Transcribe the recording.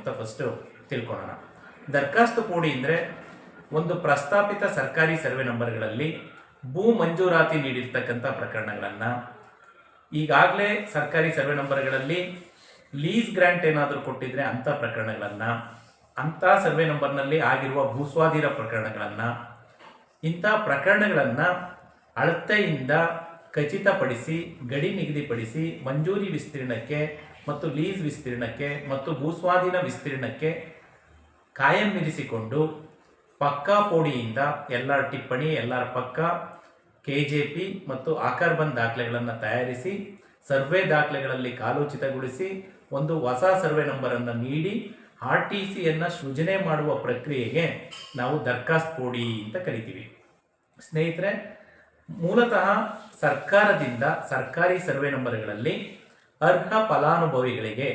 ಅಂತ ಫಸ್ಟು ತಿಳ್ಕೊಳ್ಳೋಣ. ದರಖಾಸ್ತು ಪೋಡಿ ಅಂದರೆ ಒಂದು ಪ್ರಸ್ತಾಪಿತ ಸರ್ಕಾರಿ ಸರ್ವೆ ನಂಬರ್ಗಳಲ್ಲಿ ಭೂ ಮಂಜೂರಾತಿ ನೀಡಿರ್ತಕ್ಕಂಥ ಪ್ರಕರಣಗಳನ್ನು, ಈಗಾಗಲೇ ಸರ್ಕಾರಿ ಸರ್ವೆ ನಂಬರ್ಗಳಲ್ಲಿ ಲೀಸ್ ಗ್ರ್ಯಾಂಟ್ ಏನಾದರೂ ಕೊಟ್ಟಿದ್ರೆ ಅಂಥ ಪ್ರಕರಣಗಳನ್ನು, ಅಂಥ ಸರ್ವೆ ನಂಬರ್ನಲ್ಲಿ ಆಗಿರುವ ಭೂಸ್ವಾಧೀನ ಪ್ರಕರಣಗಳನ್ನು, ಇಂಥ ಪ್ರಕರಣಗಳನ್ನು ಅಳತೆಯಿಂದ ಖಚಿತಪಡಿಸಿ ಗಡಿ ನಿಗದಿಪಡಿಸಿ ಮಂಜೂರಿ ವಿಸ್ತೀರ್ಣಕ್ಕೆ ಮತ್ತು ಲೀಸ್ ವಿಸ್ತೀರ್ಣಕ್ಕೆ ಮತ್ತು ಭೂಸ್ವಾಧೀನ ವಿಸ್ತೀರ್ಣಕ್ಕೆ ಕಾಯಂ ಇರಿಸಿಕೊಂಡು ಪಕ್ಕಾ ಪೋಡಿಯಿಂದ ಎಲ್ಲರ ಟಿಪ್ಪಣಿ, ಎಲ್ಲರ ಪಕ್ಕ, KJP ಮತ್ತು ಆಕಾರ್ಬಂದ್ ದಾಖಲೆಗಳನ್ನು ತಯಾರಿಸಿ ಸರ್ವೆ ದಾಖಲೆಗಳಲ್ಲಿ ಕಾಲೋಚಿತಗೊಳಿಸಿ ಒಂದು ಹೊಸ ಸರ್ವೆ ನಂಬರನ್ನು ನೀಡಿ RTCಯನ್ನು ಸೃಜನೆ ಮಾಡುವ ಪ್ರಕ್ರಿಯೆಗೆ ನಾವು ದರಖಾಸ್ತು ಪೋಡಿ ಅಂತ ಕರಿತೀವಿ. ಸ್ನೇಹಿತರೆ, ಮೂಲತಃ ಸರ್ಕಾರದಿಂದ ಸರ್ಕಾರಿ ಸರ್ವೆ ನಂಬರ್ಗಳಲ್ಲಿ ಅರ್ಹ ಫಲಾನುಭವಿಗಳಿಗೆ